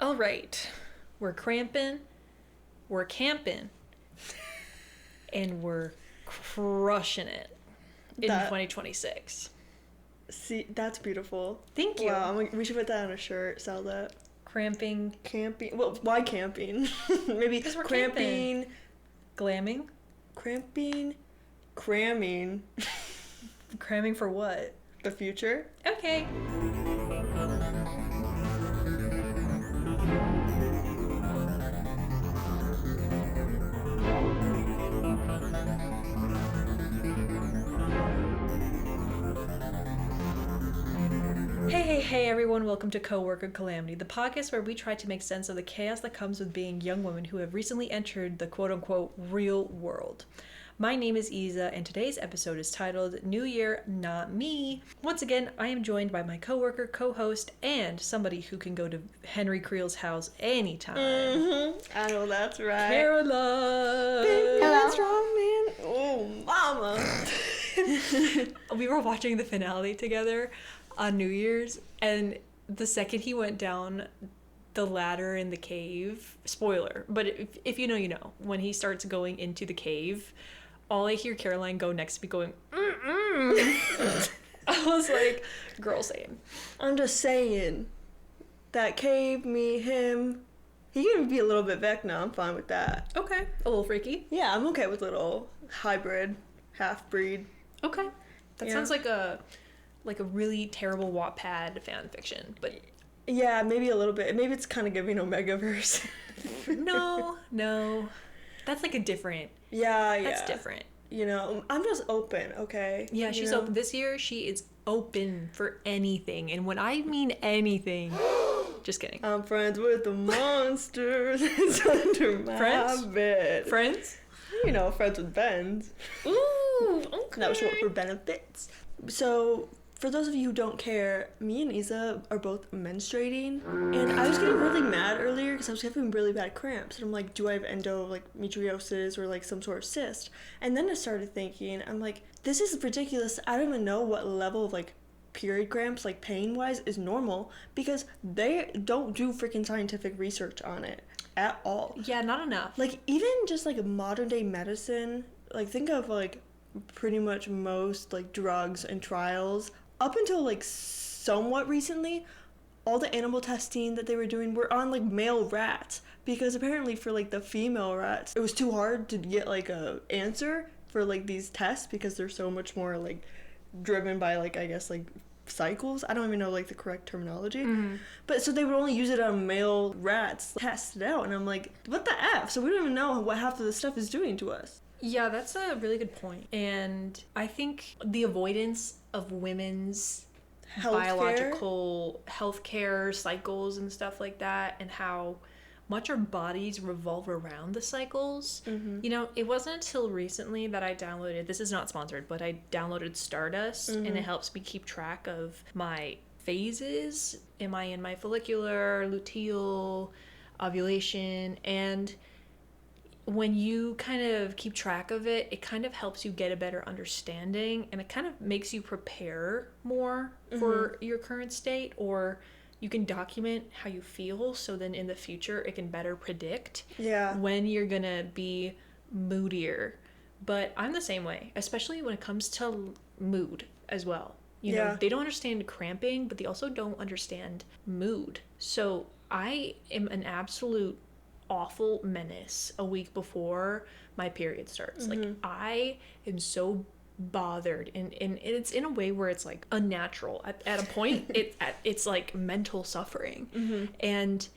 All right, we're cramping, we're camping, and we're crushing it in 2026. See, that's beautiful. Thank you. Wow, we should put that on a shirt, sell that. Cramping. Camping. Well, why camping? Maybe because we're cramping. Camping. Glamming. Cramping. Cramming. Cramming for what? The future. Okay. Hey everyone, welcome to Coworker Calamity, the podcast where we try to make sense of the chaos that comes with being young women who have recently entered the quote-unquote real world. My name is Isa, and today's episode is titled New Year, Not Me. Once again, I am joined by my coworker, co-host, and somebody who can go to Henry Creel's house anytime. Mm-hmm. I know that's right. Caroline! Hello. Strong man. Oh, mama. We were watching the finale together on New Year's, and the second he went down the ladder in the cave, spoiler, but if you know, you know, when he starts going into the cave, all I hear Caroline go next to me going, mm-mm. I was like, girl, same. I'm just saying, that cave, me, him, he can be a little bit Vecna. I'm fine with that. Okay, a little freaky. Yeah, I'm okay with little hybrid, half-breed. Okay, that sounds like a really terrible Wattpad fan fiction, but yeah, maybe a little bit. Maybe it's kind of giving Omegaverse. no, that's like a different. Yeah. That's different. You know, I'm just open, okay? Yeah, she's open. This year, she is open for anything, and when I mean anything, just kidding. I'm friends with the monsters. It's under my bed. Friends? You know, friends with Bens. Ooh, okay. That was short for benefits. So, for those of you who don't care, me and Isa are both menstruating, and I was getting really mad earlier because I was having really bad cramps, and I'm like, do I have endometriosis or like some sort of cyst? And then I started thinking, I'm like, this is ridiculous. I don't even know what level of like period cramps, like pain wise, is normal, because they don't do freaking scientific research on it at all. Yeah, not enough. Like, even just like modern day medicine, like think of like pretty much most like drugs and trials up until like somewhat recently, all the animal testing that they were doing were on like male rats, because apparently for like the female rats it was too hard to get like a answer for like these tests because they're so much more like driven by like, I guess, like cycles. I don't even know like the correct terminology. Mm-hmm. But so they would only use it on male rats, test it out, and I'm like, what the F? So we don't even know what half of the stuff is doing to us. Yeah, that's a really good point. And I think the avoidance of women's biological healthcare cycles and stuff like that, and how much our bodies revolve around the cycles. Mm-hmm. You know, it wasn't until recently that I downloaded, this is not sponsored, but I downloaded Stardust, mm-hmm. and it helps me keep track of my phases. Am I in my follicular, luteal, ovulation, and when you kind of keep track of it, it kind of helps you get a better understanding, and it kind of makes you prepare more for mm-hmm. your current state, or you can document how you feel, so then in the future it can better predict when you're gonna be moodier. But I'm the same way, especially when it comes to mood as well. You know, they don't understand cramping, but they also don't understand mood. So I am an absolute awful menace a week before my period starts. Mm-hmm. Like, I am so bothered, and it's in a way where it's like unnatural at a point. It's like mental suffering. Mm-hmm. And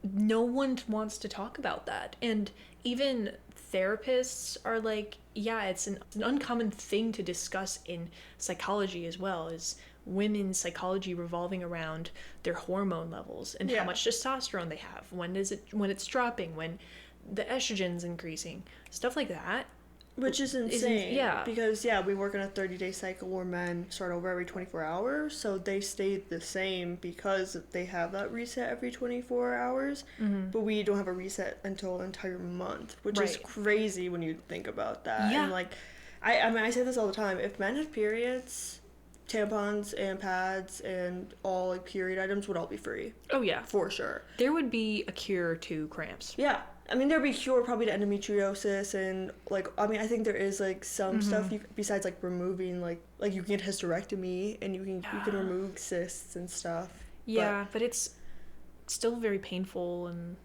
no one wants to talk about that, and even therapists are like, yeah, it's an uncommon thing to discuss in psychology as well, is women's psychology revolving around their hormone levels and how much testosterone they have, when it's dropping, when the estrogen's increasing, stuff like that. Which is insane. Because we work on a 30-day cycle where men start over every 24 hours, so they stay the same because they have that reset every 24 hours, mm-hmm. but we don't have a reset until an entire month, which is crazy when you think about that. And like, I mean, I say this all the time, if men have periods, tampons and pads and all like period items would all be free. Oh yeah, for sure. There would be a cure to cramps. Yeah, I mean there'd be a cure probably to endometriosis, and like I mean I think there is like some stuff besides like removing like you can get hysterectomy and you can remove cysts and stuff. Yeah, but it's still very painful. And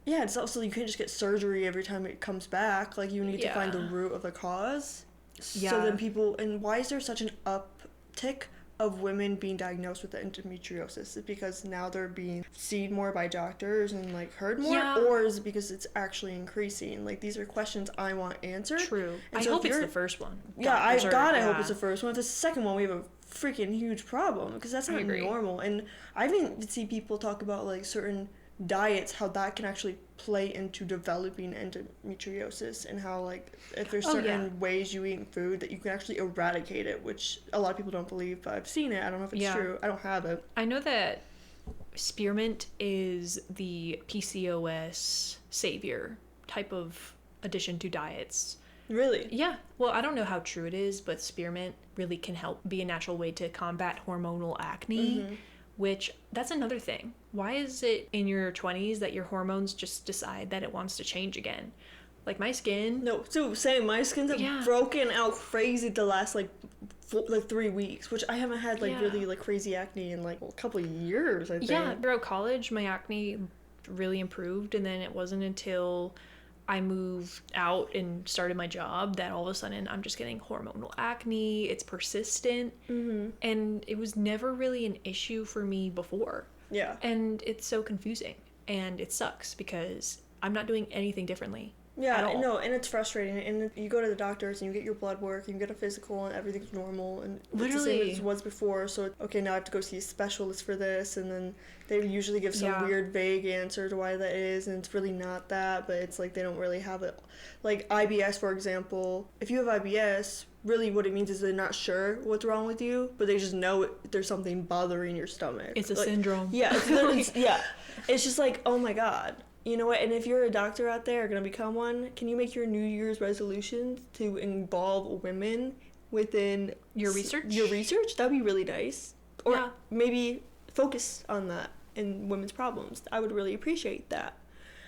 yeah, it's also you can't just get surgery every time it comes back. Like you need to find the root of the cause. Yeah. So then people, and why is there such an uptick of women being diagnosed with the endometriosis? Is because now they're being seen more by doctors and like heard more, or is it because it's actually increasing? Like these are questions I want answered. True. And I hope it's the first one. I hope it's the first one. If it's the second one, we have a freaking huge problem because that's not normal. And I even see people talk about like certain diets, how that can actually play into developing endometriosis, and how like if there's certain ways you eat food that you can actually eradicate it, which a lot of people don't believe, but I've seen it. I don't know if it's true. I don't have it. I know that spearmint is the PCOS savior type of addition to diets. Really? Yeah. Well, I don't know how true it is, but spearmint really can help be a natural way to combat hormonal acne, which that's another thing. Why is it in your 20s that your hormones just decide that it wants to change again? Like my skin. No, so same. My skin's broken out crazy the last like 3 weeks, which I haven't had like really like crazy acne in like a couple of years, I think. Yeah, throughout college, my acne really improved, and then it wasn't until I moved out and started my job that all of a sudden I'm just getting hormonal acne. It's persistent, and it was never really an issue for me before. Yeah. And it's so confusing, and it sucks because I'm not doing anything differently. Yeah, no, and it's frustrating. And you go to the doctors and you get your blood work, and you get a physical, and everything's normal, and it's the same as it was before. So, okay, now I have to go see a specialist for this, and then they usually give some weird, vague answer to why that is, and it's really not that, but it's like they don't really have it. Like IBS, for example, if you have IBS, really what it means is they're not sure what's wrong with you, but they just know there's something bothering your stomach. It's a syndrome. Yeah, it's literally, it's just like, oh my God. You know what? And if you're a doctor out there or going to become one, can you make your New Year's resolutions to involve women within your research? That'd be really nice. Or maybe focus on that in women's problems. I would really appreciate that.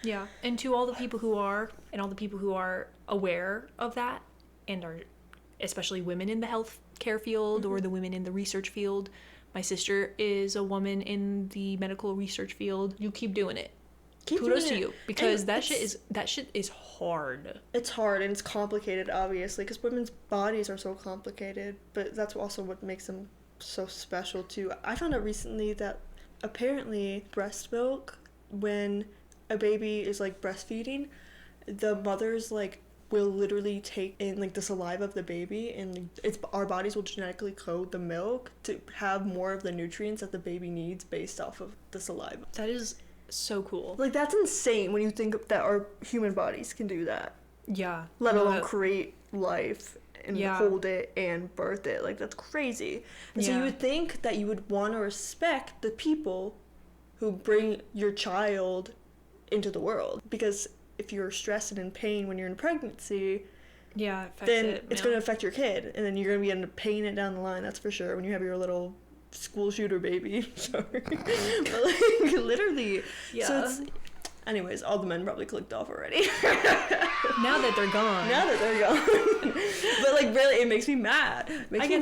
Yeah. And to all the people who are, and all the people who are aware of that, and are especially women in the healthcare field or the women in the research field. My sister is a woman in the medical research field. You keep doing it. Kudos to you, because that shit is hard. It's hard, and it's complicated, obviously, because women's bodies are so complicated, but that's also what makes them so special too. I found out recently that apparently breast milk, when a baby is like breastfeeding, the mothers like will literally take in like the saliva of the baby, and our bodies will genetically code the milk to have more of the nutrients that the baby needs based off of the saliva. That is so cool. Like that's insane when you think that our human bodies can do that. Yeah. Let alone create life and hold it and birth it. Like that's crazy. And so you would think that you would want to respect the people who bring your child into the world, because if you're stressed and in pain when you're in pregnancy, then it's going to affect your kid, and then you're going to be in pain it down the line, that's for sure, when you have your little school shooter baby. Sorry. But like literally. Yeah. So it's, anyways, all the men probably clicked off already. Now that they're gone. But like really, it makes me mad. I get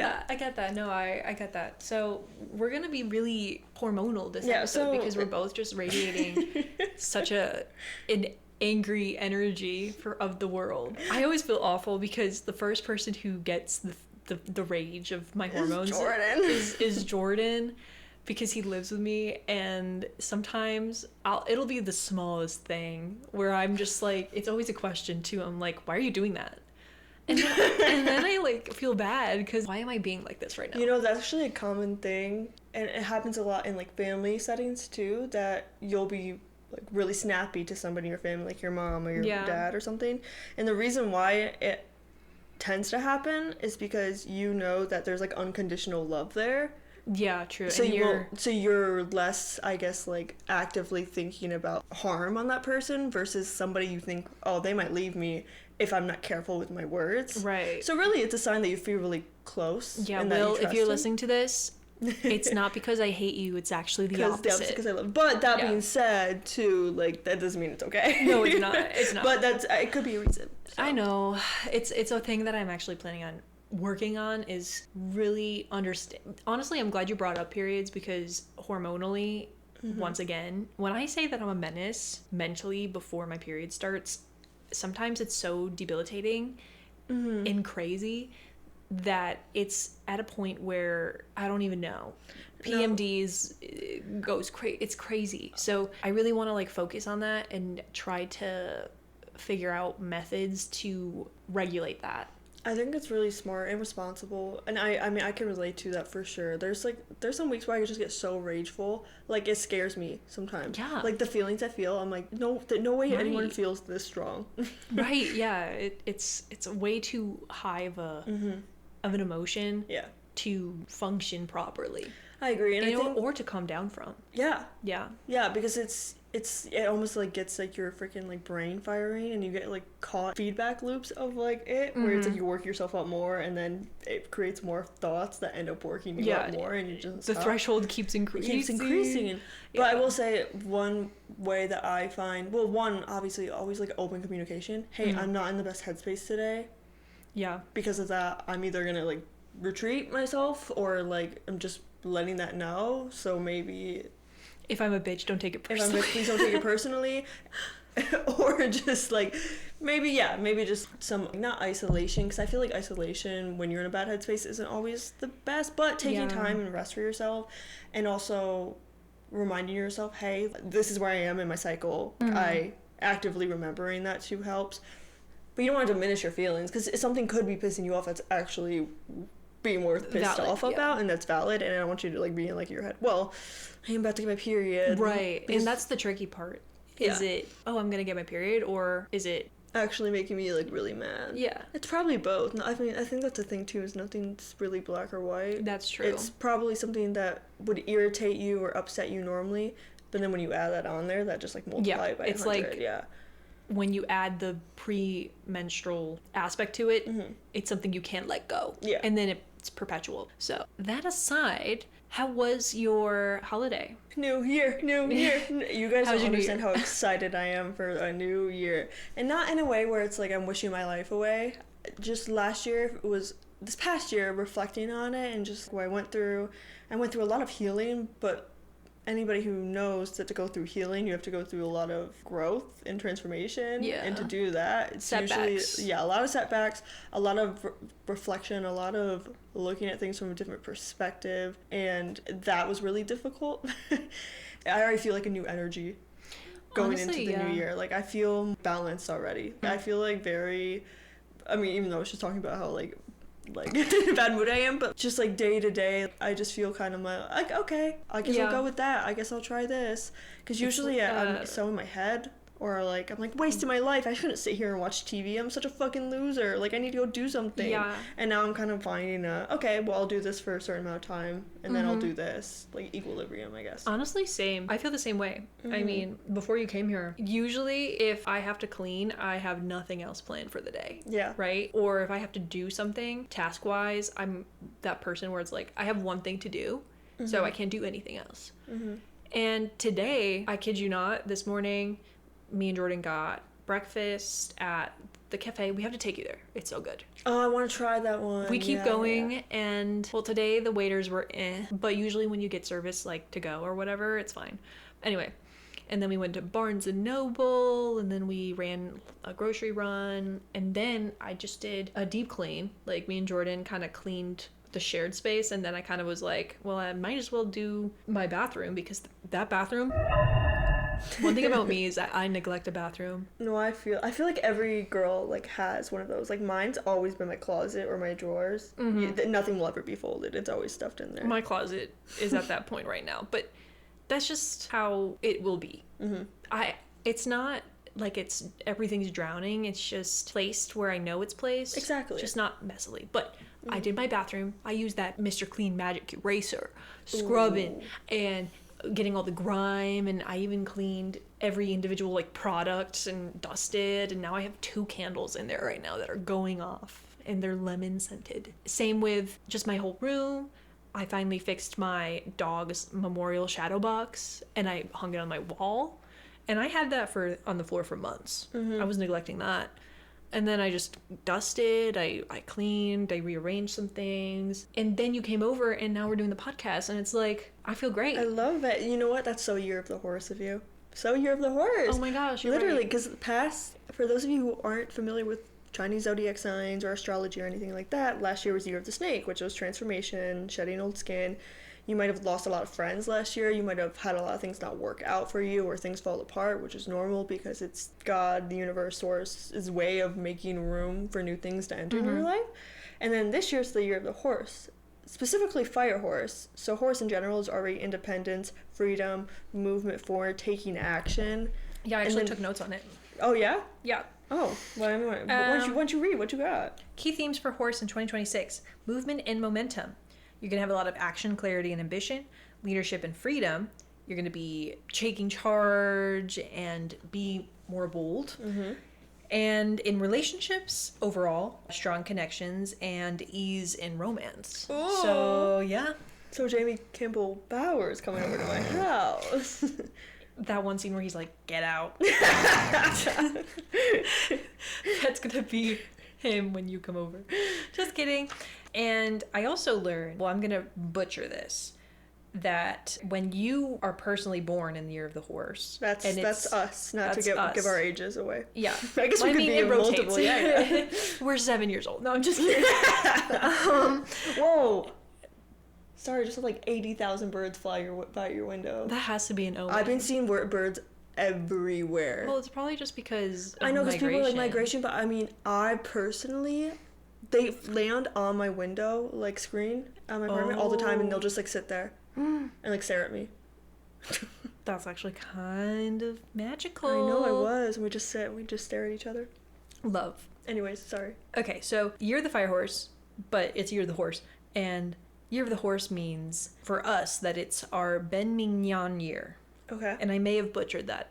that. No, I get that. So we're gonna be really hormonal this episode because we're both just radiating such an angry energy of the world. I always feel awful because the first person who gets the rage of my hormones is Jordan, because he lives with me, and sometimes it'll be the smallest thing where I'm just like, it's always a question too. I'm like, why are you doing that? And then I like feel bad because why am I being like this right now? You know, that's actually a common thing, and it happens a lot in like family settings too, that you'll be like really snappy to somebody in your family, like your mom or your dad or something. And the reason why it tends to happen is because you know that there's like unconditional love there, Yeah, true. So you're less, I guess, like actively thinking about harm on that person versus somebody you think, oh, they might leave me if I'm not careful with my words. Right. So really, it's a sign that you feel really close. Yeah, and Will, that you if you're him. listening to this, it's not because I hate you. It's actually the opposite. Because I love. But that being said, too, like that doesn't mean it's okay. No, it's not. It's not. But it could be a reason. So. I know. It's a thing that I'm actually planning on working on, is really understand. Honestly, I'm glad you brought up periods, because hormonally, once again, when I say that I'm a menace mentally before my period starts, sometimes it's so debilitating and crazy that it's at a point where I don't even know. PMDs goes crazy. It's crazy. So I really want to like focus on that and try to figure out methods to regulate that. I think it's really smart and responsible, and I mean I can relate to that for sure. There's some weeks where I just get so rageful, like it scares me sometimes. Yeah. Like the feelings I feel, I'm like, no way anyone feels this strong. Right. Yeah. It's way too high of an emotion. Yeah. To function properly. I agree, and I think, or to come down from. Yeah. Yeah. Yeah, because it almost like gets like your freaking like brain firing, and you get like caught feedback loops of like it, where it's like you work yourself up more, and then it creates more thoughts that end up working you up more, and you just the threshold keeps increasing. It keeps increasing. But I will say one way that I find, well, one obviously always like open communication. Hey, I'm not in the best headspace today. Yeah. Because of that, I'm either gonna like retreat myself, or like I'm just letting that know. So maybe if I'm a bitch, don't take it personally. If I'm a bitch, please don't take it personally. Or just like maybe just some, not isolation, because I feel like isolation when you're in a bad headspace isn't always the best, but taking time and rest for yourself, and also reminding yourself, hey, this is where I am in my cycle. I actively remembering that too helps. But you don't want to diminish your feelings, because something could be pissing you off that's actually being worth pissed off about, and that's valid, and I don't want you to like be in like your head, well, I'm about to get my period, right? And that's the tricky part. Is it, oh, I'm gonna get my period, or is it actually making me like really mad? Yeah, it's probably both. I mean, I think that's the thing too, is nothing's really black or white. That's true. It's probably something that would irritate you or upset you normally, but then when you add that on there, that just like multiply it by 100. It's like, when you add the pre-menstrual aspect to it, it's something you can't let go. Yeah. And then it's perpetual. So that aside, how was your holiday? New year. You guys don't understand how excited I am for a new year. And not in a way where it's like I'm wishing my life away. Just this past year, reflecting on it, and just what I went through a lot of healing, but anybody who knows that to go through healing, you have to go through a lot of growth and transformation. Yeah. And to do that, it's setbacks. Usually, a lot of setbacks, a lot of reflection, a lot of looking at things from a different perspective. And that was really difficult. I already feel like a new energy going into the new year. Like, I feel balanced already. I feel like even though I was just talking about how like in a bad mood I am, but just like day to day, I just feel kind of like, okay, I guess I'll go with that. I guess I'll try this. Because usually I'm so in my head, or like I'm like wasting my life. I shouldn't sit here and watch TV. I'm such a fucking loser. Like I need to go do something. Yeah. And now I'm kind of finding okay, well I'll do this for a certain amount of time, and then I'll do this, like equilibrium, I guess. Honestly, same. I feel the same way. I mean, before you came here, usually if I have to clean, I have nothing else planned for the day. Yeah. Right? Or if I have to do something task wise, I'm that person where it's like I have one thing to do, so I can't do anything else. And today, I kid you not, this morning, me and Jordan got breakfast at the cafe. We have to take you there. It's so good. Oh, I want to try that one. We keep going, and well, today the waiters were but usually when you get service like to go or whatever, it's fine. Anyway, and then we went to Barnes and Noble, and then we ran a grocery run, and then I just did a deep clean. Like me and Jordan kind of cleaned the shared space, and then I kind of was like, well, I might as well do my bathroom, because that bathroom, one thing about me is that I neglect a bathroom. No, I feel like every girl like has one of those. Like mine's always been my closet or my drawers. Nothing will ever be folded. It's always stuffed in there. My closet is at that point right now, but that's just how it will be. It's not like everything's drowning. It's just placed where I know it's placed. Exactly. Just not messily. But I did my bathroom. I used that Mr. Clean Magic Eraser, scrubbing and getting all the grime, and I even cleaned every individual like product and dusted, and now I have 2 candles in there right now that are going off, and they're lemon scented. Same with just my whole room. I finally fixed my dog's memorial shadow box, and I hung it on my wall, and I had that on the floor for months. I was neglecting that. And then I just dusted, I cleaned, I rearranged some things. And then you came over, and now we're doing the podcast, and it's like, I feel great. I love it. You know what? That's so Year of the Horse of you. So Year of the Horse. Oh my gosh, you're literally, right. because for those of you who aren't familiar with Chinese zodiac signs or astrology or anything like that, last year was Year of the Snake, which was transformation, shedding old skin. You might have lost a lot of friends last year. You might have had a lot of things not work out for you, or things fall apart, which is normal because it's God, the universe, source's way of making room for new things to enter in your life. And then this year's the Year of the Horse, specifically fire horse. So horse in general is already independence, freedom, movement forward, taking action. Yeah, I actually took notes on it. Oh, yeah? Yeah. Oh, well, why don't you read? What you got? Key themes for horse in 2026. Movement and momentum. You're going to have a lot of action, clarity, and ambition, leadership and freedom. You're going to be taking charge and be more bold. And in relationships, overall, strong connections and ease in romance. Ooh. So, yeah. So Jamie Kimball Bowers coming over to my house. That one scene where he's like, get out. That's going to be him when you come over. Just kidding. And I also learned, well, I'm going to butcher this, that when you are personally born in the Year of the Horse. That's us, not to give our ages away. Yeah. I guess we could be multiple. Yeah. We're 7 years old. No, I'm just kidding. Whoa. Sorry, just like 80,000 birds fly by your window. That has to be an omen. I've been seeing birds everywhere. Well, it's probably just because I know, because people are like migration, but I mean, I personally, they land on my window, like screen, at my apartment all the time, and they'll just like sit there and like stare at me. That's actually kind of magical. I know, it was. And we just stare at each other. Love. Anyways, sorry. Okay, so Year of the Fire Horse, but it's Year of the Horse. And Year of the Horse means, for us, that it's our Ben Mingnan year. Okay. And I may have butchered that,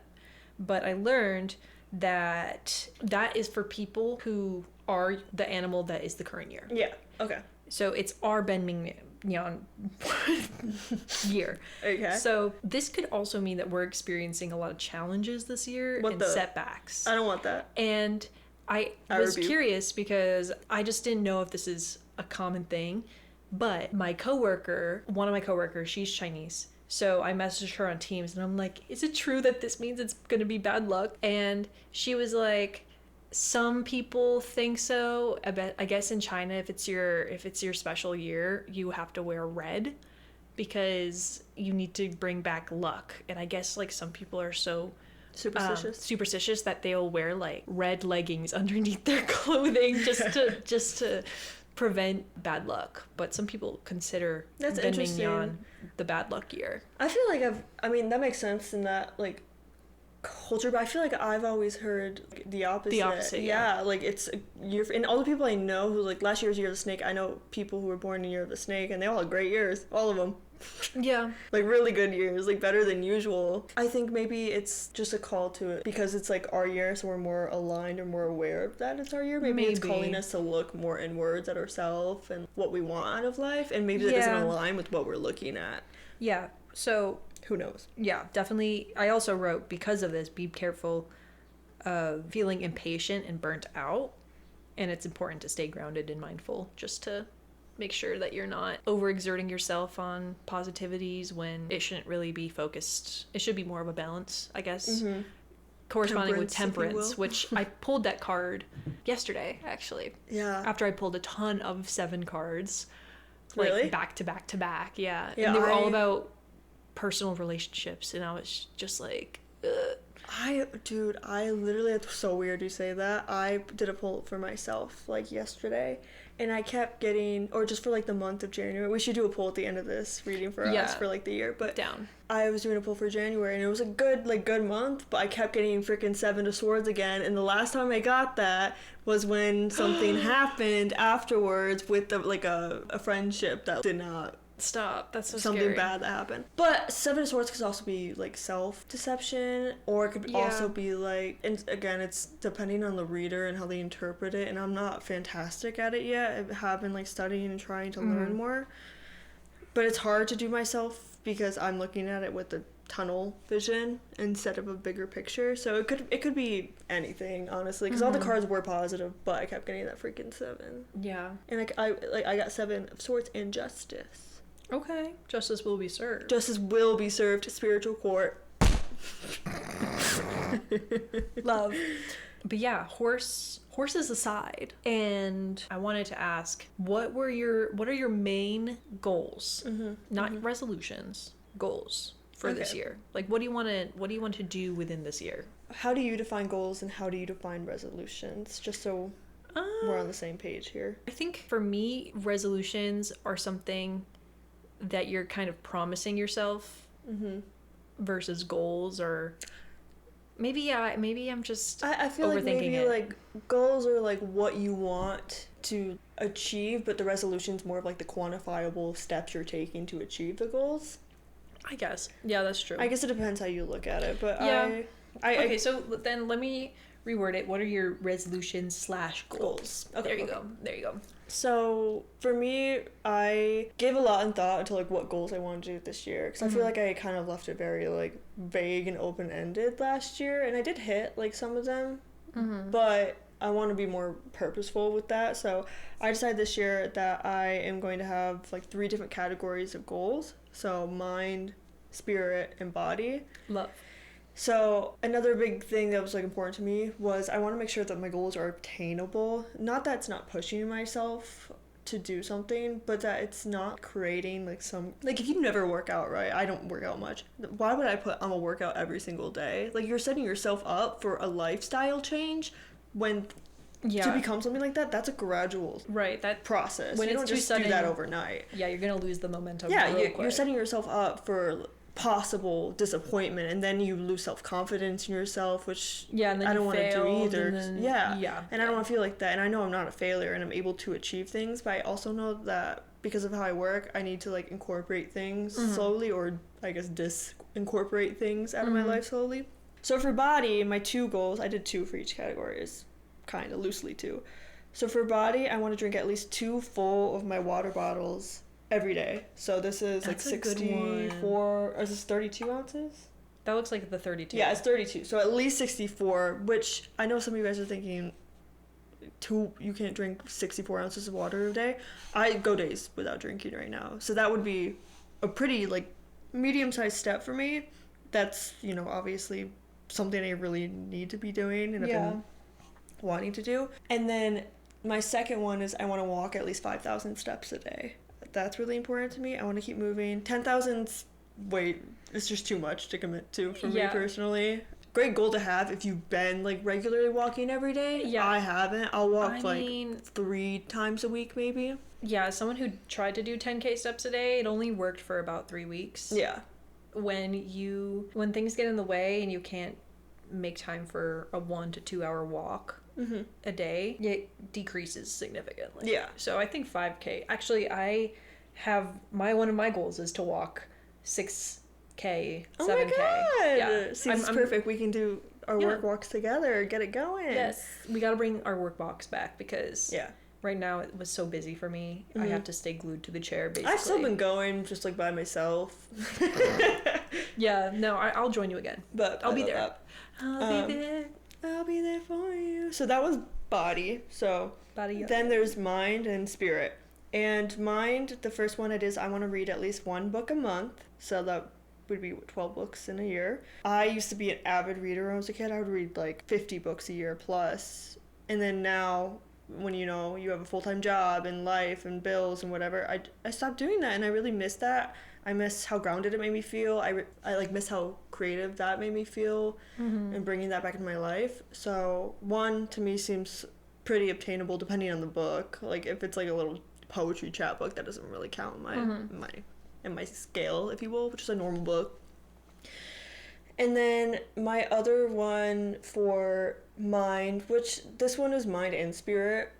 but I learned that that is for people who are the animal that is the current year. Yeah, okay. So it's our Ben Mingnan year. Okay. So this could also mean that we're experiencing a lot of challenges this year setbacks. I don't want that. And I was curious because I just didn't know if this is a common thing, but one of my coworkers, she's Chinese. So I messaged her on Teams and I'm like, is it true that this means it's going to be bad luck? And she was like, some people think so. I guess in China, if it's your special year, you have to wear red because you need to bring back luck. And I guess like some people are so superstitious that they'll wear like red leggings underneath their clothing just to prevent bad luck. But some people consider Ben Mingnan the bad luck year. I feel like that makes sense in that like culture, but I feel like I've always heard the opposite. Yeah, like it's and all the people I know who like last year was Year of the Snake, I know people who were born in the Year of the Snake and they all had great years, all of them. Yeah. Like really good years, like better than usual. I think maybe it's just a call to it because it's like our year, so we're more aligned or more aware of that it's our year. Maybe it's calling us to look more inwards at ourselves and what we want out of life, and maybe that doesn't align with what we're looking at. Yeah, so who knows? Yeah, definitely. I also wrote, because of this, be careful of feeling impatient and burnt out, and it's important to stay grounded and mindful just to make sure that you're not overexerting yourself on positivities when it shouldn't really be focused. It should be more of a balance, I guess. Mm-hmm. Corresponding with temperance, which I pulled that card yesterday, actually. Yeah. After I pulled a ton of 7 cards. Like, really? Back to back to back, yeah. And they were all about personal relationships, and I was just like, ugh. Dude, I literally, it's so weird you say that. I did a poll for myself, like, yesterday, and I kept getting, or just for, like, the month of January. We should do a poll at the end of this reading for us for, like, the year, but down. I was doing a poll for January, and it was a good month, but I kept getting freaking Seven of Swords again, and the last time I got that was when something happened afterwards with, a friendship that did not stop. That's so something scary. bad that happened. But Seven of Swords could also be like self-deception, or it could also be like, and again, it's depending on the reader and how they interpret it, and I'm not fantastic at it yet. I have been like studying and trying to learn more, but it's hard to do myself because I'm looking at it with the tunnel vision instead of a bigger picture. So it could be anything, honestly, because all the cards were positive, but I kept getting that freaking seven. Yeah. And I got Seven of Swords and Justice. Okay. Justice will be served. Justice will be served. Spiritual court. Love. But yeah, horses aside. And I wanted to ask, what are your main goals? Not resolutions, goals for this year. Like, what do you want to do within this year? How do you define goals and how do you define resolutions? Just so we're on the same page here. I think for me, resolutions are something that you're kind of promising yourself versus goals, or maybe I'm just I feel like maybe like goals are like what you want to achieve, but the resolution's more of like the quantifiable steps you're taking to achieve the goals. I guess. Yeah, that's true. I guess it depends how you look at it, but yeah. Okay, so then let me reword it. What are your resolutions / goals? Okay, there you go. So for me, I gave a lot of thought into like what goals I want to do this year, because I feel like I kind of left it very like vague and open-ended last year, and I did hit like some of them, but I want to be more purposeful with that. So I decided this year that I am going to have like 3 different categories of goals. So mind, spirit, and body. Love. So another big thing that was like important to me was I want to make sure that my goals are obtainable. Not that it's not pushing myself to do something, but that it's not creating like some, like if you never work out, right? I don't work out much. Why would I put I'm a workout every single day? Like you're setting yourself up for a lifestyle change when to become something like that, that's a gradual that process. When you don't just do that overnight. Yeah, you're gonna lose the momentum. Yeah, you're setting yourself up for possible disappointment, and then you lose self-confidence in yourself, which and then I don't want to do either. And I don't want to feel like that, and I know I'm not a failure and I'm able to achieve things, but I also know that because of how I work, I need to like incorporate things slowly, or I guess disincorporate things out of my life slowly. So for body, my 2 goals, I did 2 for each category, kind of loosely 2. So for body, I want to drink at least 2 full of my water bottles every day. So this is like 64, or is this 32 ounces? That looks like the 32. Yeah, it's 32. So at least 64, which I know some of you guys are thinking, you can't drink 64 ounces of water a day. I go days without drinking right now. So that would be a pretty like medium-sized step for me. That's, obviously something I really need to be doing and I've been wanting to do. And then my second one is I want to walk at least 5,000 steps a day. That's really important to me. I want to keep moving. 10,000's it's just too much to commit to for me personally. Great goal to have if you've been like regularly walking every day. Yeah. I haven't. I'll walk 3 times a week maybe. Yeah, as someone who tried to do 10K steps a day, it only worked for about 3 weeks. Yeah. When things get in the way and you can't make time for a 1 to 2 hour walk a day, it decreases significantly. Yeah. So I think 5K. Actually, I have one of my goals is to walk 6K, 7K. Oh my god! Yeah. See, this is perfect. We can do our work walks together. Get it going. Yes. We got to bring our work box back because right now it was so busy for me. I have to stay glued to the chair basically. I've still been going just like by myself. Yeah. No, I'll join you again. But I'll be there. I'll be there. I'll be there for you. So that was body. So then there's mind and spirit. And mind, the first one I want to read at least 1 book a month. So that would be 12 books in a year. I used to be an avid reader when I was a kid. I would read like 50 books a year plus. And then now, when you have a full-time job and life and bills and whatever, I stopped doing that, and I really miss that. I miss how grounded it made me feel. I like miss how creative that made me feel, and bringing that back into my life. So one to me seems pretty obtainable depending on the book. Like if it's like a little poetry chat book, that doesn't really count in my scale, if you will, which is a normal book. And then my other one for mind, which this one is mind and spirit,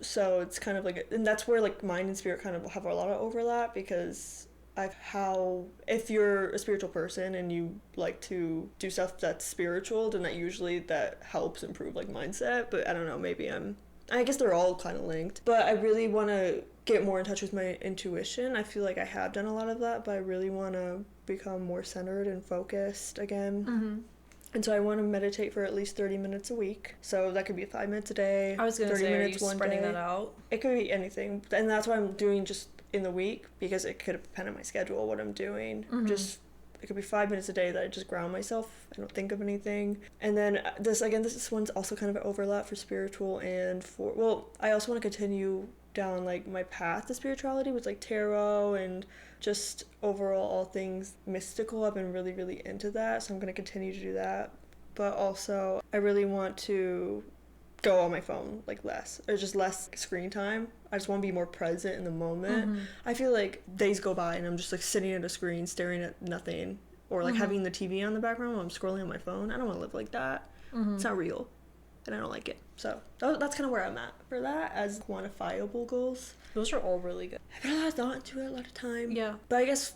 so it's kind of like, and that's where like mind and spirit kind of have a lot of overlap, because if you're a spiritual person and you like to do stuff that's spiritual, then that helps improve like mindset. But I don't know, I guess they're all kind of linked, but I really want to get more in touch with my intuition. I feel like I have done a lot of that, but I really want to become more centered and focused again. And so I want to meditate for at least 30 minutes a week. So that could be 5 minutes a day. I was going to say, are you spreading that out? It could be anything. And that's why I'm doing just in the week, because it could depend on my schedule, what I'm doing. It could be 5 minutes a day that I just ground myself. I don't think of anything. And then this one's also kind of an overlap for spiritual and I also want to continue down like my path to spirituality with like tarot and just overall all things mystical. I've been really, really into that, so I'm going to continue to do that. But also I really want to go on my phone like less screen time. I just want to be more present in the moment. I feel like days go by and I'm just like sitting at a screen staring at nothing, or like having the TV on the background while I'm scrolling on my phone. I don't want to live like that. It's not real and I don't like it. So that's kind of where I'm at for that as quantifiable goals. Those are all really good. I put a lot of thought into it, a lot of time. Yeah. But I guess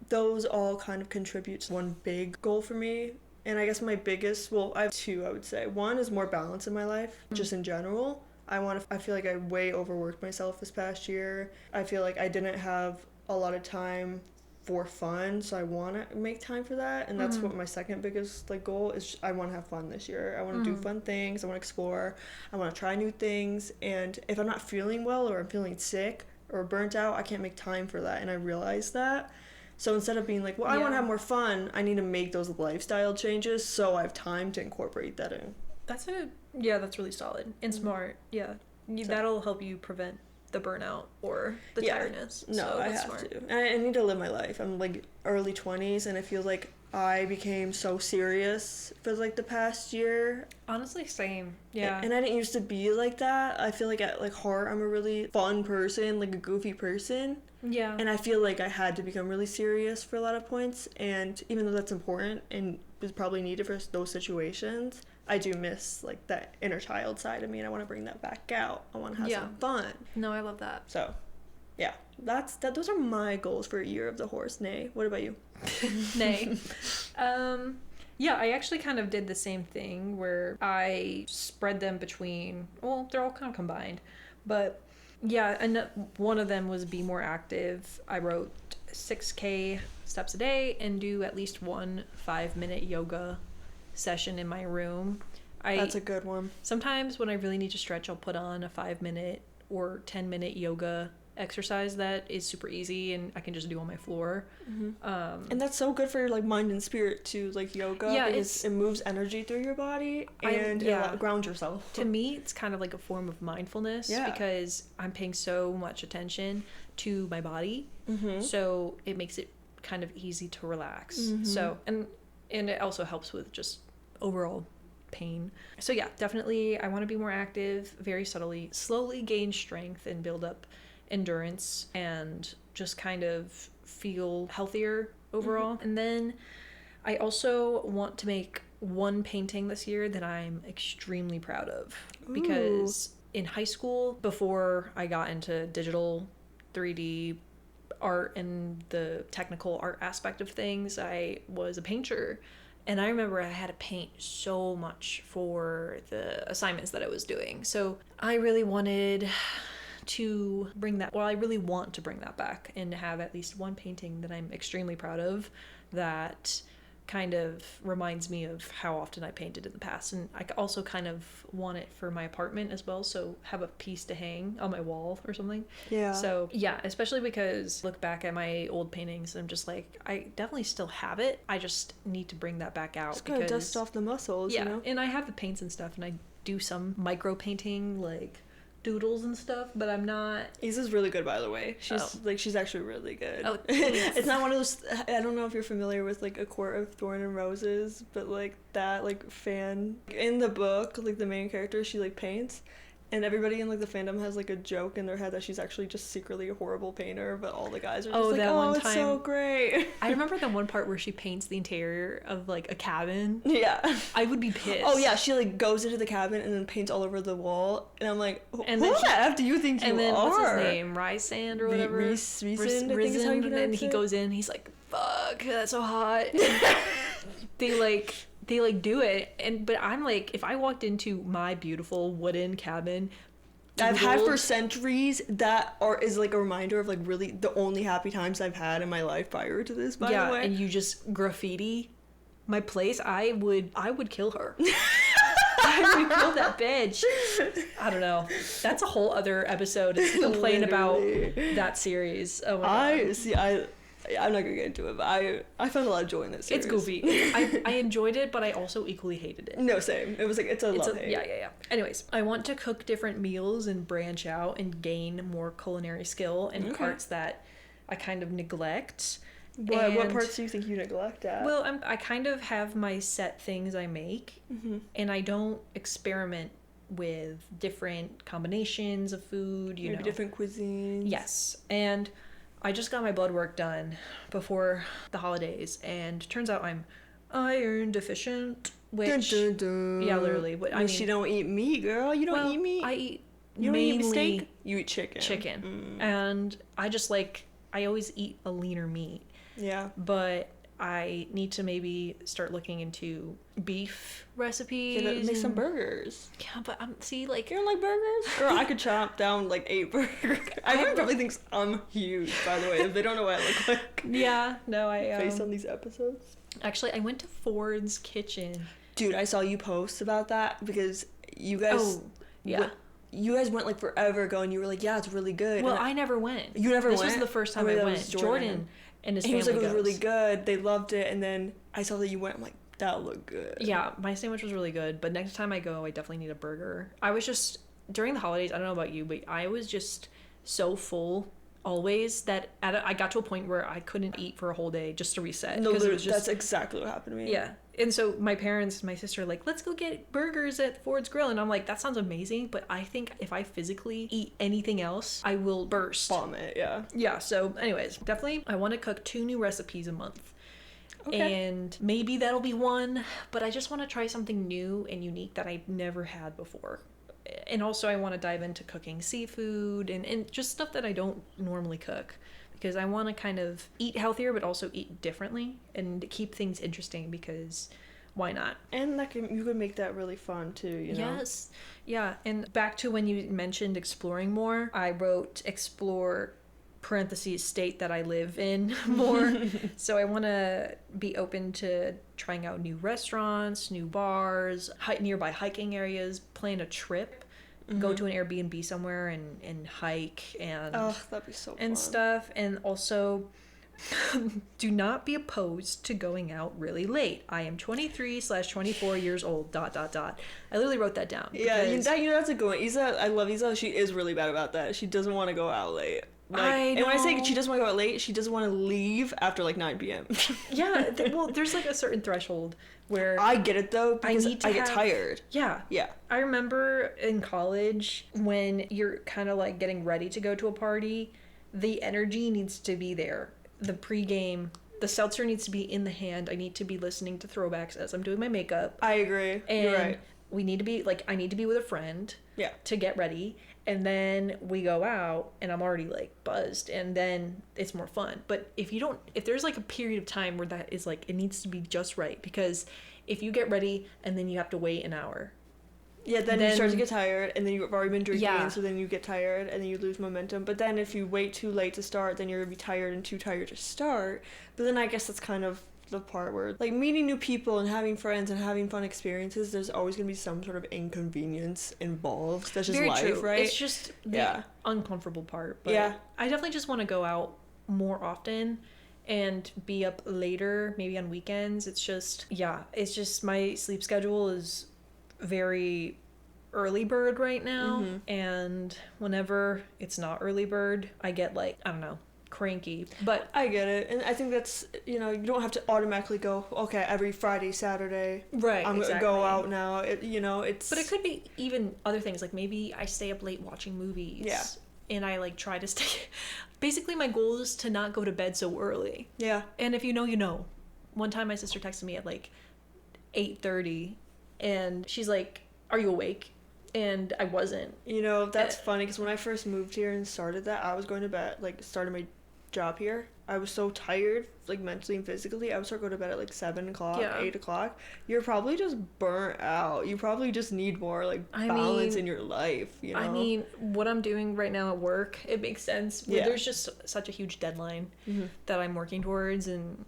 those all kind of contribute to one big goal for me. And I guess my biggest, I have two, I would say. One is more balance in my life, just in general. I feel like I way overworked myself this past year. I feel like I didn't have a lot of time for fun, so I want to make time for that. And that's what my second biggest like goal is. I want to have fun this year. I want to do fun things. I want to explore. I want to try new things. And if I'm not feeling well, or I'm feeling sick or burnt out, I can't make time for that. And I realize that. So instead of being like, I want to have more fun, I need to make those lifestyle changes so I have time to incorporate that in. That's really solid and smart. Yeah. That'll help you prevent the burnout or the tiredness. No, so I have to. I need to live my life. I'm like early 20s, and I feel like I became so serious for like the past year. Honestly, same. Yeah. And I didn't used to be like that. I feel like at like heart, I'm a really fun person, like a goofy person. Yeah. And I feel like I had to become really serious for a lot of points. And even though that's important and is probably needed for those situations, I do miss like that inner child side of me, and I want to bring that back out. I want to have some fun. No, I love that. So, yeah, those are my goals for a year of the horse. Nay, what about you? Nay. Yeah, I actually kind of did the same thing where I spread them between, they're all kind of combined, but yeah, and one of them was be more active. I wrote 6K steps a day and do at least one 5-minute yoga session in my room. That's a good one. Sometimes when I really need to stretch, I'll put on a 5-minute or 10-minute yoga exercise that is super easy and I can just do on my floor. And that's so good for your like mind and spirit too, like yoga. Yeah, because it moves energy through your body and it grounds yourself. To me, it's kind of like a form of mindfulness because I'm paying so much attention to my body, so it makes it kind of easy to relax. So and it also helps with just overall pain. So yeah, definitely I want to be more active, very slowly gain strength and build up endurance and just kind of feel healthier overall. And then I also want to make one painting this year that I'm extremely proud of. Because in high school, before I got into digital 3D art and the technical art aspect of things, I was a painter. And I remember I had to paint so much for the assignments that I was doing. So I really wanted to bring that, I really want to bring that back and have at least one painting that I'm extremely proud of that kind of reminds me of how often I painted in the past. And I also kind of want it for my apartment as well, so have a piece to hang on my wall or something. Yeah. So yeah, especially because look back at my old paintings and I'm just like, I definitely still have it. I just need to bring that back out. Just gotta dust off the muscles, and I have the paints and stuff, and I do some micro painting, like doodles and stuff, but I'm not. Isa's really good, by the way. She's actually really good. Oh, it's not one of those. I don't know if you're familiar with like A Court of Thorn and Roses, but like that like fan in the book, like the main character, she like paints. And everybody in like the fandom has like a joke in their head that she's actually just secretly a horrible painter, but all the guys are just like, oh, it's so great. I remember the one part where she paints the interior of like a cabin. Yeah. I would be pissed. Oh yeah, she like goes into the cabin and then paints all over the wall, and I'm like, who the F do you think you are? And then what's his name? Rysand or whatever? Rysand, I think is how you pronounce it. And he goes in, he's like, fuck, that's so hot. They do it, but I'm like, if I walked into my beautiful wooden cabin I've had for centuries, is like a reminder of like really the only happy times I've had in my life prior to this, by the way. Yeah, and you just graffiti my place, I would kill her. I would kill that bitch. I don't know. That's a whole other episode. It's complain about that series. Oh my God. I'm not gonna get into it, but I found a lot of joy in this series. It's goofy. I enjoyed it, but I also equally hated it. No, same. It was like, it's a love-hate. Yeah. Anyways, I want to cook different meals and branch out and gain more culinary skill in parts that I kind of neglect. What parts do you think you neglect at? Well, I kind of have my set things I make, and I don't experiment with different combinations of food, Maybe different cuisines. Yes, and I just got my blood work done before the holidays, and turns out I'm iron deficient, which... Dun, dun, dun. Yeah, literally. I mean, you don't eat meat, girl. You don't eat meat. I eat you mainly... don't eat steak? You eat chicken. Chicken. And I just I always eat a leaner meat. Yeah. But I need to maybe start looking into beef recipes. Yeah, make some burgers. Yeah, but you don't like burgers? Girl, I could chop down like 8 burgers. Everyone probably thinks I'm huge, by the way, if they don't know what I look like. Yeah, no, based on these episodes. Actually, I went to Ford's Kitchen. Dude, I saw you post about that because you guys... Oh, yeah. You guys went like forever ago and you were like, yeah, it's really good. Well, I never went. You never went? This was the first time I went. Jordan and his family was like, goes. It was really good. They loved it. And then I saw that you went. I'm like, that looked good. Yeah, my sandwich was really good. But next time I go, I definitely need a burger. I was just, during the holidays, I don't know about you, but I was just so full always that I got to a point where I couldn't eat for a whole day just to reset. No, that's exactly what happened to me. Yeah. And so my parents, my sister, like, let's go get burgers at Ford's Grill. And I'm like, that sounds amazing. But I think if I physically eat anything else, I will burst. Vomit, yeah. Yeah. So anyways, definitely I want to cook 2 new recipes a month. Okay. And maybe that'll be one. But I just want to try something new and unique that I've never had before. And also I want to dive into cooking seafood and just stuff that I don't normally cook. Because I want to kind of eat healthier, but also eat differently and keep things interesting because why not? And you could make that really fun too, you know? Yes. Yeah. And back to when you mentioned exploring more, I wrote explore parentheses state that I live in more. So I want to be open to trying out new restaurants, new bars, nearby hiking areas, plan a trip. Go to an Airbnb somewhere and hike and that'd be so fun. Stuff. And also do not be opposed to going out really late. I am 23/24 years old, ... I literally wrote that down. Yeah, that's a good one. Isa, I love Isa. She is really bad about that. She doesn't want to go out late. I know. And when I say she doesn't want to go out late, she doesn't want to leave after 9 p.m. Yeah, well, there's a certain threshold where... I get it, though, because I get tired. Yeah. Yeah. I remember in college when you're kind of, getting ready to go to a party, the energy needs to be there. The pregame, the seltzer needs to be in the hand. I need to be listening to throwbacks as I'm doing my makeup. I agree. And you're right. we need to be, I need to be with a friend to get ready. And then we go out and I'm already buzzed and then it's more fun. But if there's a period of time where that is it needs to be just right, because if you get ready and then you have to wait an hour. Yeah, then you start to get tired and then you've already been drinking, so then you get tired and then you lose momentum. But then if you wait too late to start, then you're going to be tired and too tired to start. But then I guess that's kind of the part where meeting new people and having friends and having fun experiences, there's always going to be some sort of inconvenience involved. That's just Very life, true. right? It's just the uncomfortable part. But I definitely just want to go out more often and be up later, maybe on weekends. It's just my sleep schedule is very early bird right now, and whenever it's not early bird, I get like, I don't know, cranky. But I get it, and I think that's, you don't have to automatically go, okay, every Friday, Saturday, right, I'm exactly. gonna go out now. It's. But it could be even other things, like maybe I stay up late watching movies. Yeah. And I like try to stay. Basically, my goal is to not go to bed so early. Yeah. And if you know, you know. One time, my sister texted me at like 8:30, and she's like, "Are you awake?" And I wasn't. That's funny, because when I first moved here and started that, I was going to bed, like, started my job here. I was so tired, like, mentally and physically. I would start going to bed at like 7 o'clock, 8 o'clock. You're probably just burnt out. You probably just need more, like, balance in your life, I mean, what I'm doing right now at work, it makes sense. Yeah. There's just such a huge deadline that I'm working towards, and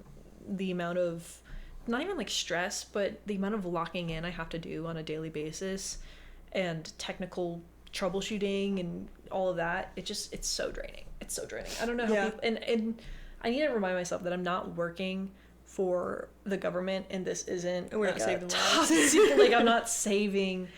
the amount of, not even like stress, but the amount of locking in I have to do on a daily basis, and technical troubleshooting and all of that, it's so draining. It's so draining. I don't know how people, and I need to remind myself that I'm not working for the government, and this isn't, and we're not saving lives. Like, I'm not saving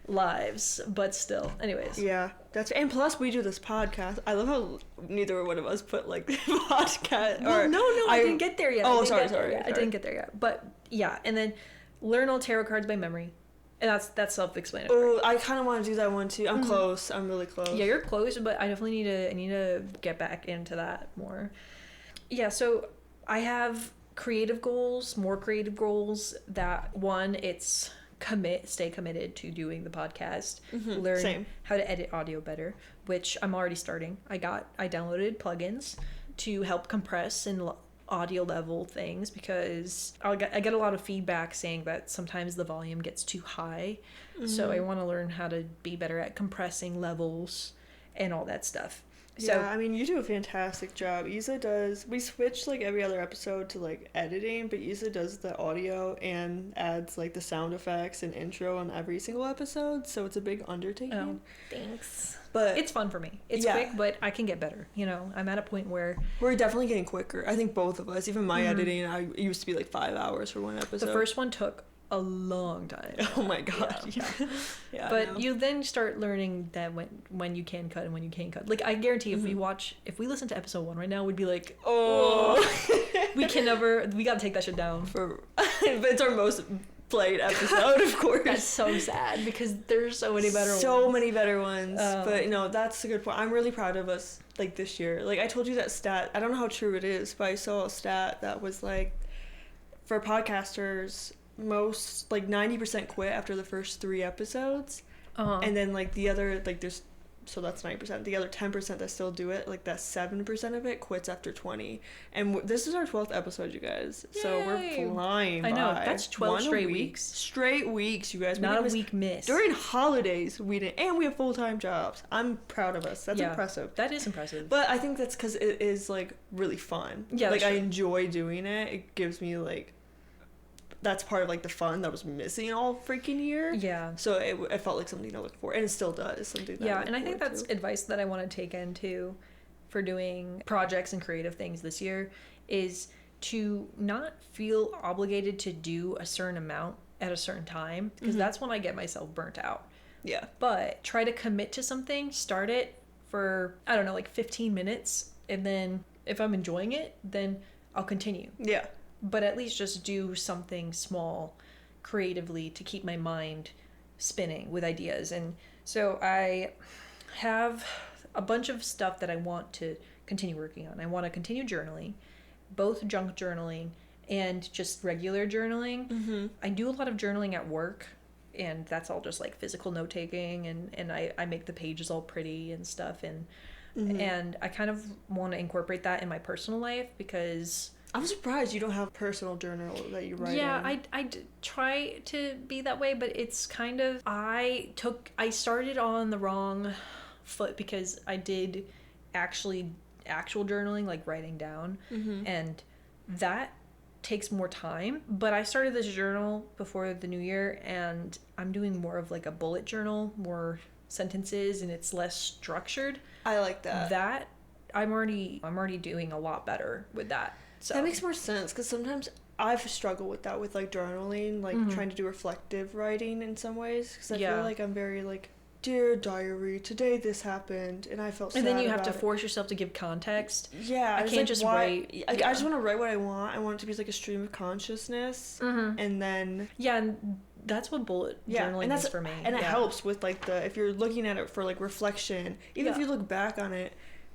lives, but still. Anyways. Yeah, and plus we do this podcast. I love how neither one of us put like the podcast. Well, no, I didn't get there yet. Oh, sorry. I didn't get there yet. But yeah, and then learn all tarot cards by memory. And that's self-explanatory. Oh, I kind of want to do that one too. I'm close. I'm really close. Yeah, you're close, but I definitely need to get back into that more. Yeah, so I have more creative goals. That one, it's stay committed to doing the podcast, learn how to edit audio better, which I'm already starting. I downloaded plugins to help compress and audio level things, because I get a lot of feedback saying that sometimes the volume gets too high. So I want to learn how to be better at compressing levels and all that stuff. So, yeah, I mean, you do a fantastic job. Isa does, we switch like every other episode to like editing, but Isa does the audio and adds like the sound effects and intro on every single episode, so it's a big undertaking. Oh, thanks. But it's fun for me. It's quick, but I can get better. I'm at a point where we're definitely getting quicker. I think both of us, even my editing, I used to be like 5 hours for one episode. The first one took a long time. Oh my god. Yeah. But you then start learning that when you can cut and when you can't cut. Like, I guarantee if we listen to episode 1 right now, we'd be like, oh we gotta take that shit down. But it's our most played episode, of course. That's so sad, because there's so many better ones. But that's a good point. I'm really proud of us, like, this year. Like, I told you that stat, I don't know how true it is, but I saw a stat that was like, for podcasters, most, like, 90% quit after the first 3 episodes, and then like the other, like, there's, so that's 90%. The other 10% that still do it, like, that 7% of it quits after 20. And this is our 12th episode, you guys. Yay. So we're flying by. I know, that's 12 straight weeks. Straight weeks, you guys. Not a week miss. During holidays, we didn't, and we have full-time jobs. I'm proud of us. That's impressive. That is impressive. But I think that's because it is, like, really fun. Yeah, like, I enjoy doing it. It gives me, like, that's part of, like, the fun that was missing all freaking year. Yeah. So it felt like something to look for, and it still does. Something that and I think that's advice that I want to take into for doing projects and creative things this year, is to not feel obligated to do a certain amount at a certain time, because that's when I get myself burnt out. Yeah. But try to commit to something, start it for, I don't know, like 15 minutes, and then if I'm enjoying it, then I'll continue. Yeah. But at least just do something small creatively to keep my mind spinning with ideas. And so I have a bunch of stuff that I want to continue working on. I want to continue journaling, both junk journaling and just regular journaling. I do a lot of journaling at work, and that's all just like physical note taking, and I make the pages all pretty and stuff, and I kind of want to incorporate that in my personal life, because I'm surprised you don't have a personal journal that you write in. I try to be that way, but it's kind of, I started on the wrong foot, because I did actual journaling, like writing down, and that takes more time. But I started this journal before the new year, and I'm doing more of like a bullet journal, more sentences, and it's less structured. I like that. I'm already doing a lot better with that. So that makes more sense, because sometimes I've struggled with that with like journaling, like trying to do reflective writing in some ways, because I feel like I'm very like, dear diary, today this happened and I felt sad. And then you have to force yourself to give context. Yeah, I can't just write. I just want to write what I want. I want it to be like a stream of consciousness, and then and that's what bullet journaling is for me. And it helps with like if you're looking at it for like reflection, even if you look back on it,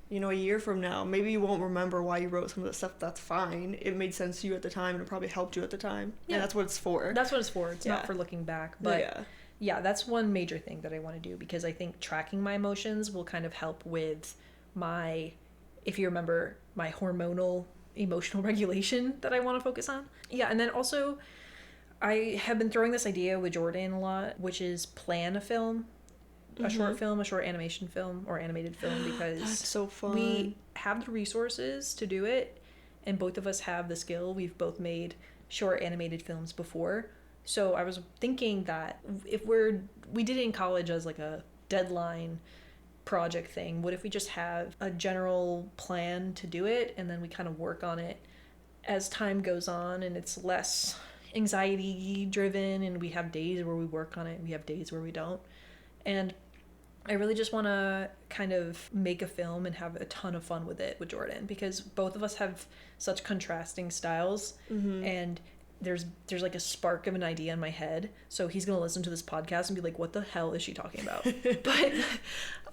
you know, a year from now, maybe you won't remember why you wrote some of the stuff. That's fine. It made sense to you at the time, and it probably helped you at the time. Yeah, and that's what it's for. That's what it's for. It's not for looking back. But yeah, that's one major thing that I want to do, because I think tracking my emotions will kind of help with my, if you remember, my hormonal emotional regulation that I want to focus on. Yeah, and then also I have been throwing this idea with Jordan a lot, which is plan a film. A short film, a short animation film, or animated film, because that's so fun. We have the resources to do it, and both of us have the skill. We've both made short animated films before. So I was thinking that if we did it in college as like a deadline project thing, what if we just have a general plan to do it, and then we kind of work on it as time goes on, and it's less anxiety driven, and we have days where we work on it, and we have days where we don't. And I really just want to kind of make a film and have a ton of fun with it with Jordan, because both of us have such contrasting styles, and there's like a spark of an idea in my head. So he's going to listen to this podcast and be like, what the hell is she talking about?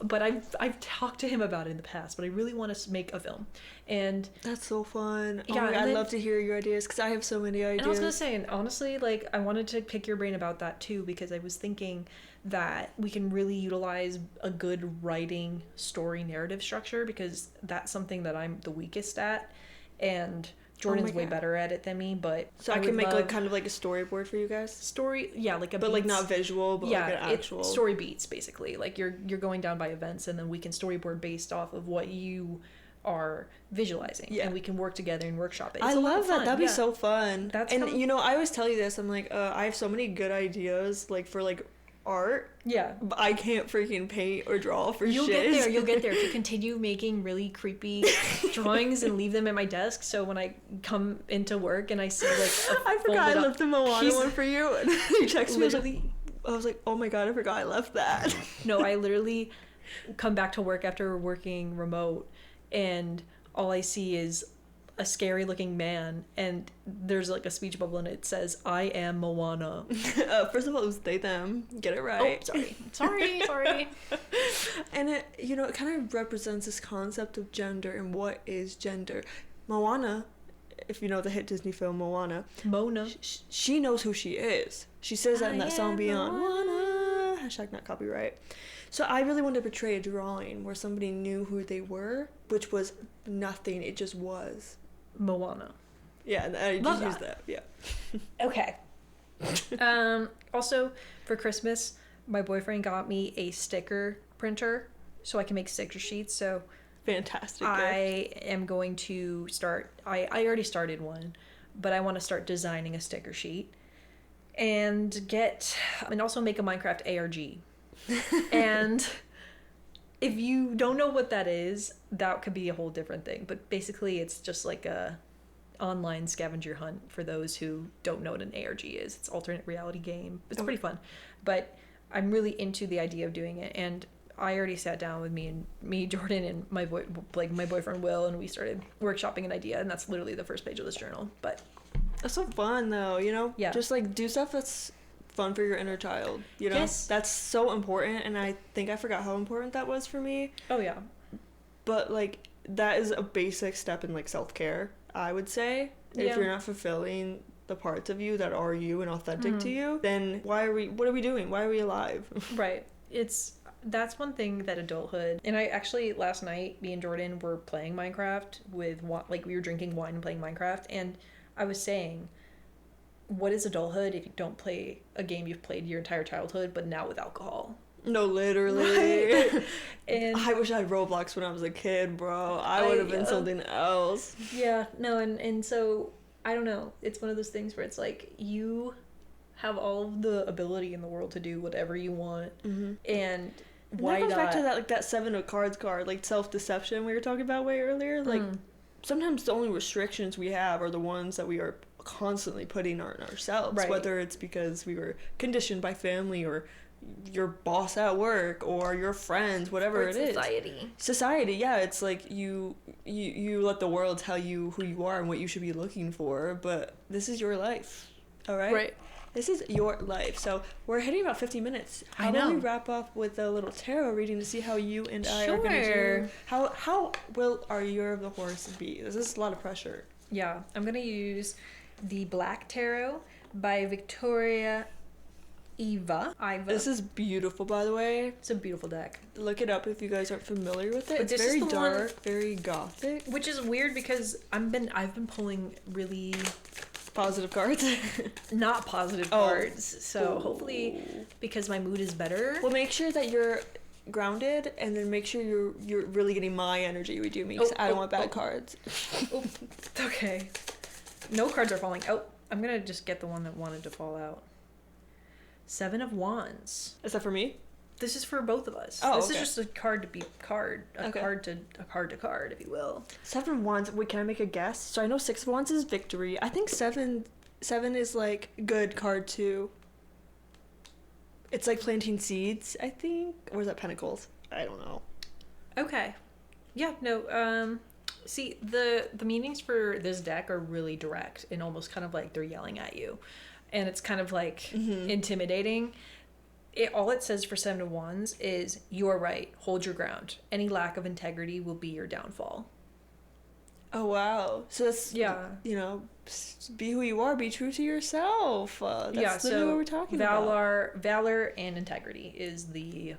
but I've talked to him about it in the past, but I really want to make a film. And that's so fun. Yeah, I'd love to hear your ideas, because I have so many ideas. And I was going to say, and honestly, like, I wanted to pick your brain about that too, because I was thinking that we can really utilize a good writing story narrative structure, because that's something that I'm the weakest at, and Jordan's way better at it than me. But so I can make like kind of like a storyboard for you guys. Like a but beats, like not visual, but like an actual story beats, basically. Like you're going down by events, and then we can storyboard based off of what you are visualizing, and we can work together and workshop it. I love that. That'd be so fun. You know, I always tell you this. I'm like, I have so many good ideas, like for like art, but I can't freaking paint or draw for You'll get there if you continue making really creepy drawings and leave them at my desk, so when I come into work and I see like I forgot I left the Moana one for you, and you text me. I was like, oh my god, I forgot I left that. No, I literally come back to work after working remote, and all I see is a scary looking man, and there's like a speech bubble, and it says, I am Moana. First of all, it was they, them. Get it right. Oh, sorry. And it, you know, it kind of represents this concept of gender and what is gender. Moana, if you know the hit Disney film Moana, Mona, she knows who she is. She says that in that song Beyond. Moana. # not copyright. So I really wanted to portray a drawing where somebody knew who they were, which was nothing. It just was. Moana. Yeah, and I just used that. Yeah. Okay. Also, for Christmas, my boyfriend got me a sticker printer so I can make sticker sheets. So fantastic. I am going to start. I already started one, but I want to start designing a sticker sheet and also make a Minecraft ARG. And if you don't know what that is, that could be a whole different thing. But basically, it's just like a online scavenger hunt for those who don't know what an ARG is. It's alternate reality game. It's pretty fun. But I'm really into the idea of doing it. And I already sat down with me, Jordan, and my boyfriend Will, and we started workshopping an idea. And that's literally the first page of this journal. But that's so fun, though. You know, just like do stuff that's fun for your inner child, you know? Yes. That's so important, and I think I forgot how important that was for me. Oh, yeah. But, like, that is a basic step in, like, self-care, I would say. If you're not fulfilling the parts of you that are you and authentic to you, then what are we doing? Why are we alive? Right. That's one thing that adulthood, and I actually, last night, me and Jordan were playing Minecraft we were drinking wine and playing Minecraft, and I was saying, what is adulthood if you don't play a game you've played your entire childhood, but now with alcohol? No, literally. Right? And I wish I had Roblox when I was a kid, bro. I would have been something else. Yeah, no, and so, I don't know. It's one of those things where it's like, you have all the ability in the world to do whatever you want, and why that goes not? Back to that, like, that 7 of cards card, like, self-deception we were talking about way earlier. Like, sometimes the only restrictions we have are the ones that we are constantly putting on ourselves, right. whether it's because we were conditioned by family or your boss at work or your friends, whatever it is. Society, yeah. It's like you let the world tell you who you are and what you should be looking for, but this is your life, all right? Right. This is your life. So we're hitting about 50 minutes. How about we wrap up with a little tarot reading to see how you and I are going to do? How will our year of the horse be? This is a lot of pressure. Yeah, I'm going to use the Black Tarot by Victoria Iva. This is beautiful, by the way. It's a beautiful deck. Look it up if you guys aren't familiar with it. But it's very dark, very gothic. Which is weird because I've been pulling really positive cards. Not positive cards. So hopefully, because my mood is better. Well, make sure that you're grounded, and then make sure you're really getting my energy with you, because I don't want bad cards. Okay. No cards are falling. I'm gonna just get the one that wanted to fall out. 7 of Wands. Is that for me? This is for both of us. This is just a card to be card. Card to card, if you will. 7 of Wands. Wait, can I make a guess? So I know 6 of Wands is victory. I think 7 is like good card too. It's like planting seeds, I think. Or is that Pentacles? I don't know. Okay. Yeah, no, see, the meanings for this deck are really direct and almost kind of like they're yelling at you. And it's kind of like intimidating. All it says for 7 of Wands is, you are right, hold your ground. Any lack of integrity will be your downfall. Oh, wow. So that's, be who you are, be true to yourself. That's literally what we're talking about. Valor and integrity is the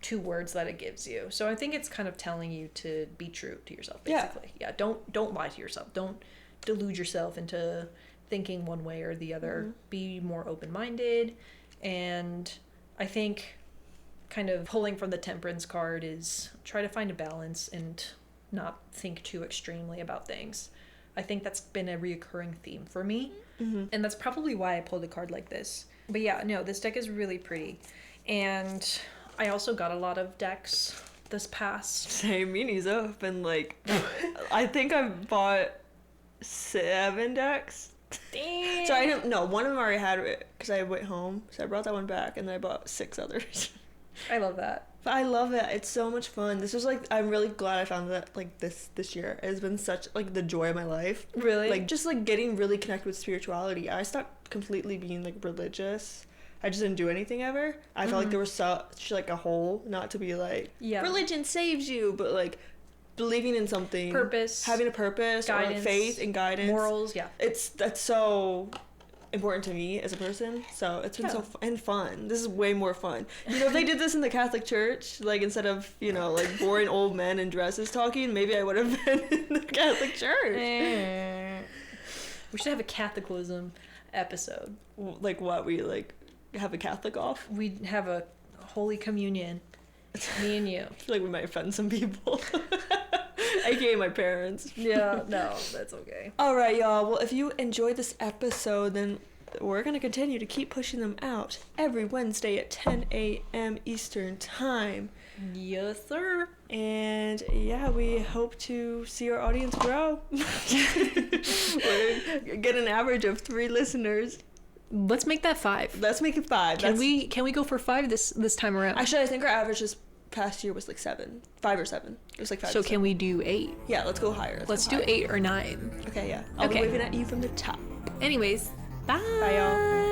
2 words that it gives you. So I think it's kind of telling you to be true to yourself, basically. Yeah, don't lie to yourself. Don't delude yourself into thinking one way or the other. Be more open-minded. And I think kind of pulling from the Temperance card is try to find a balance and not think too extremely about things. I think that's been a reoccurring theme for me. And that's probably why I pulled a card like this. But yeah, no, this deck is really pretty. And I also got a lot of decks this past. Same, me neither. I've been like, I think I've bought 7 decks. Damn. So I don't know. One of them I already had it because I went home, so I brought that one back, and then I bought 6 others. I love that. But I love it. It's so much fun. This was like, I'm really glad I found that like this year. It has been such like the joy of my life. Really? Like just like getting really connected with spirituality. I stopped completely being like religious. I just didn't do anything ever. I felt like there was such like a hole, not to be like religion saves you, but like believing in something, having a purpose, guidance, or like faith and guidance, morals. That's so important to me as a person. So it's been so fun. This is way more fun. If they did this in the Catholic Church, like instead of like boring old men in dresses talking, maybe I would have been in the Catholic Church. We should have a Catholicism episode. Like what? We like have a Catholic off? We'd have a Holy Communion. Me and you. I feel like we might offend some people. AKA my parents. Yeah, no, that's okay. Alright, y'all. Well, if you enjoyed this episode, then we're going to continue to keep pushing them out every Wednesday at 10 a.m. Eastern Time. Yes, sir. And yeah, we hope to see our audience grow. Get an average of 3 listeners. Let's make that 5. Let's make it 5. Can we go for 5 this time around? Actually, I think our average this past year was like 7. 5 or 7. It was like 5. So can we do 8? Yeah, let's go higher. Let's do 8 or 9. Okay, yeah. I'll be waving at you from the top. Anyways, bye. Bye, y'all.